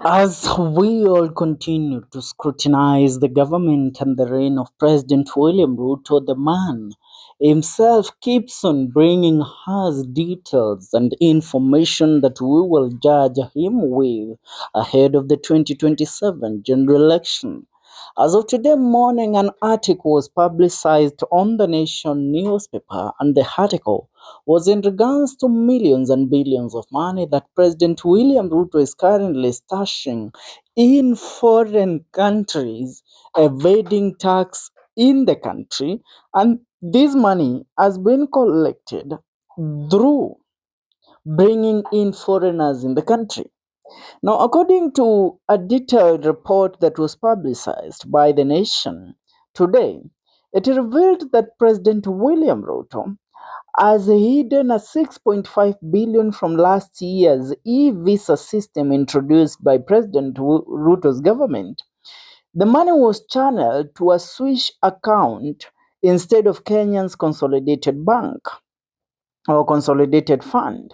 As we all continue to scrutinize the government and the reign of President William Ruto, the man himself keeps on bringing us details and information that we will judge him with ahead of the 2027 general election. As of today morning, an article was publicized on the Nation newspaper, and the article was in regards to millions and billions of money that President William Ruto is currently stashing in foreign countries, evading tax in the country, and this money has been collected through bringing in foreigners in the country. Now, according to a detailed report that was publicized by The Nation today, it revealed that President William Ruto has hidden a 6.5 billion from last year's e-visa system introduced by President Ruto's government. The money was channeled to a Swiss account instead of Kenya's consolidated bank or consolidated fund.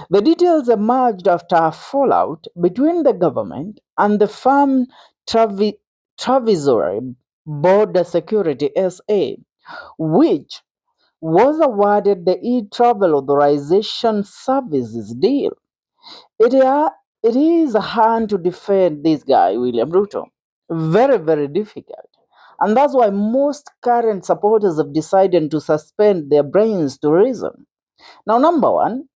The details emerged after a fallout between the government and the firm Travisory Border Security SA, which was awarded the e-travel authorization services deal. It is hard to defend this guy, William Ruto. Very, very difficult. And that's why most current supporters have decided to suspend their brains to reason. Now, number one,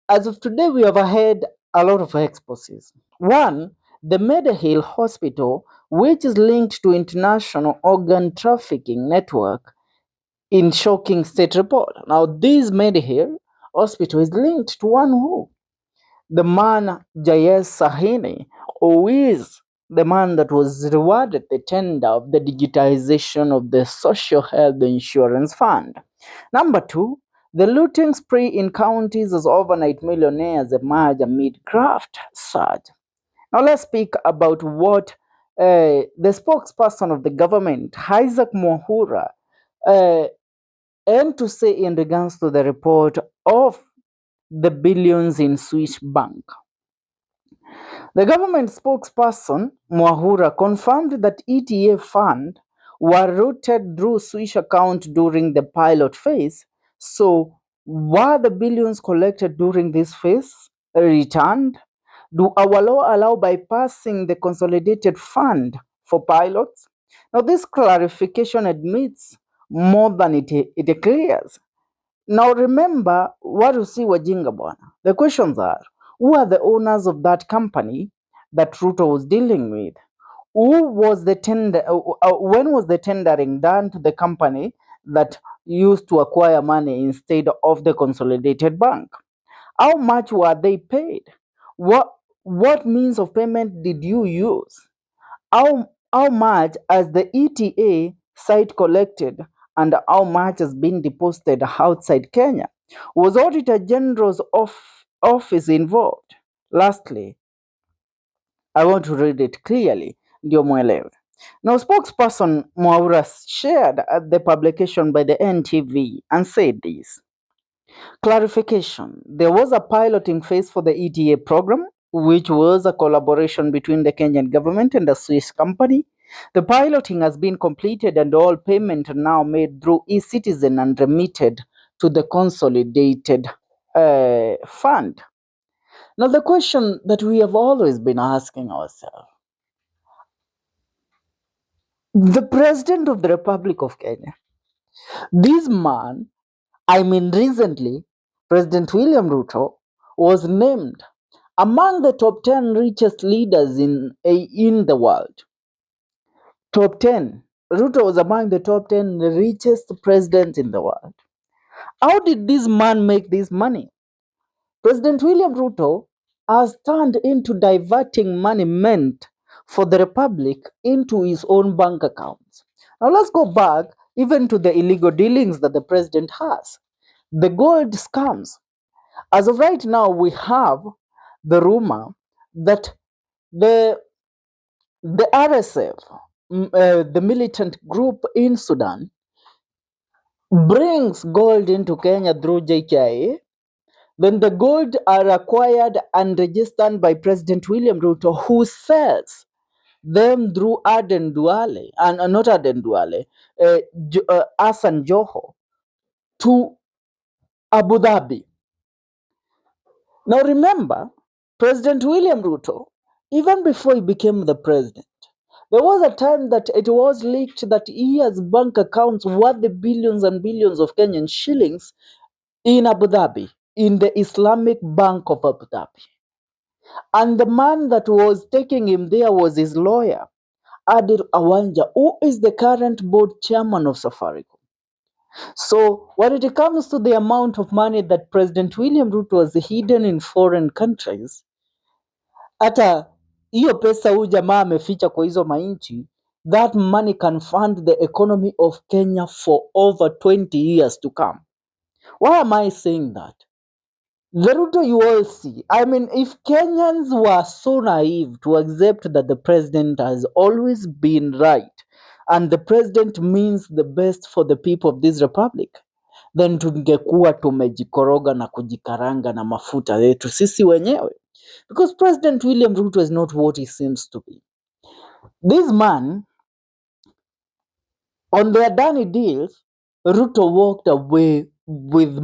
as of today, we have had a lot of exposes. One, the Medihill Hospital, which is linked to international organ trafficking network, in shocking state report. Now, this Medihill Hospital is linked to one who? The man Jayes Sahini, who is the man that was rewarded the tender of the digitization of the Social Health Insurance Fund. Number two, the looting spree in counties as overnight millionaires emerge amid graft surge. Now let's speak about what the spokesperson of the government, Isaac Mwahura, uh, aimed to say in regards to the report of the billions in Swiss bank. The government spokesperson, Mwahura, confirmed that ETA fund were routed through Swiss account during the pilot phase. So, were the billions collected during this phase returned? Do our law allow bypassing the consolidated fund for pilots? Now, this clarification admits more than it clears. Now remember what you see wajinga bwana. The questions are, who are the owners of that company that Ruto was dealing with? Who was the tender? When was the tendering done to the company that used to acquire money instead of the consolidated bank? How much were they paid? What means of payment did you use? How much has the ETA site collected and how much has been deposited outside Kenya? Was Auditor General's office involved? Lastly, I want to read it clearly, ndio mwelewe. Now, spokesperson Mwaura shared at the publication by the NTV and said this. Clarification: there was a piloting phase for the ETA program, which was a collaboration between the Kenyan government and a Swiss company. The piloting has been completed and all payment now made through e-citizen and remitted to the consolidated fund. Now, the question that we have always been asking ourselves, the President of the Republic of Kenya, this man, recently, President William Ruto was named among the top 10 richest leaders in the world. Top 10. Ruto was among the top 10 richest presidents in the world. How did this man make this money? President William Ruto has turned into diverting money meant for the republic into his own bank accounts. Now let's go back even to the illegal dealings that the president has. The gold scams. As of right now, we have the rumor that the RSF, the militant group in Sudan, brings gold into Kenya through JKIA, Then the gold are acquired and registered by President William Ruto, who sells them through Aden Duale, and not Aden Duale, Hassan Joho, to Abu Dhabi. Now remember, President William Ruto, even before he became the president, there was a time that it was leaked that he has bank accounts worth the billions and billions of Kenyan shillings in Abu Dhabi, in the Islamic Bank of Abu Dhabi. And the man that was taking him there was his lawyer, Adil Awanja, who is the current board chairman of Safaricom. So when it comes to the amount of money that President William Ruto has hidden in foreign countries, hata hiyo pesa huyu jamaa ameficha kwa hizo mainchi, that money can fund the economy of Kenya for over 20 years to come. Why am I saying that? The Ruto you all see, I mean, if Kenyans were so naive to accept that the president has always been right and the president means the best for the people of this republic, then tungekuwa tumejikoroga na kujikaranga na mafuta yetu sisi wenyewe. Because President William Ruto is not what he seems to be. This man, on their Adani deals, Ruto walked away with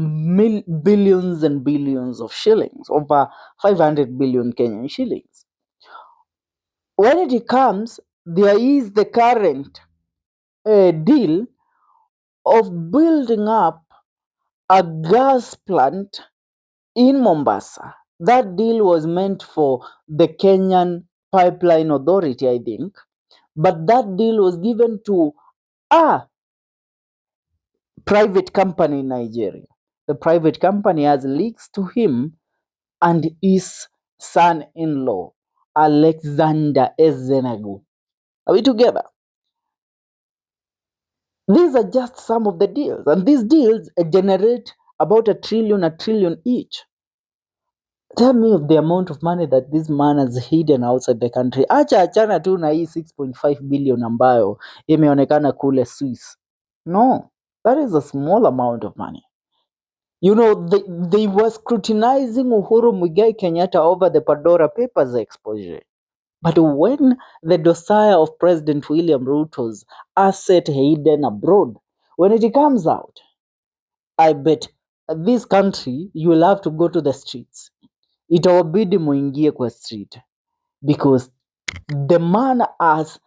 billions and billions of shillings, over 500 billion Kenyan shillings. When it comes, there is the current deal of building up a gas plant in Mombasa. That deal was meant for the Kenyan Pipeline Authority, I think, but that deal was given to a private company in Nigeria. The private company has links to him and his son-in-law, Alexander Ezenagu. Are we together? These are just some of the deals, and these deals generate about a trillion each. Tell me of the amount of money that this man has hidden outside the country. Acha achana tu na hii 6.5 billion ambayo imeonekana kule Swiss. No, that is a small amount of money. You know, they were scrutinizing Uhuru Muigai Kenyatta over the Pandora Papers exposure. But when the dossier of President William Ruto's asset hidden abroad, when it comes out, I bet this country, you will have to go to the streets. Itawabidi muingie kwa street because the man has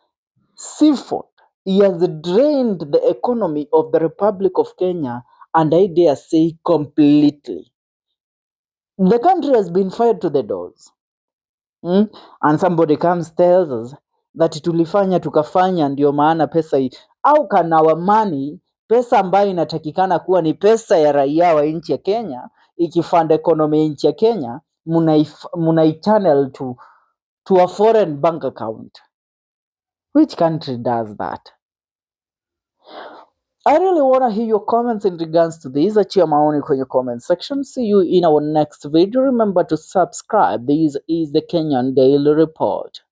siphoned, he has drained the economy of the Republic of Kenya, and I dare say completely. The country has been fired to the doors. And somebody comes tells us that tulifanya tukafanya ndio maana pesa hii. How can our money, pesa ambayo inatakikana kuwa ni pesa ya raia wa nchi ya Kenya, ikifund economy ya nchi ya Kenya, munaichannel to a foreign bank account? Which country does that? I really want to hear your comments in regards to this. Achia maoni kwenye comment section. See you in our next video. Remember to subscribe. This is the Kenyan Daily Report.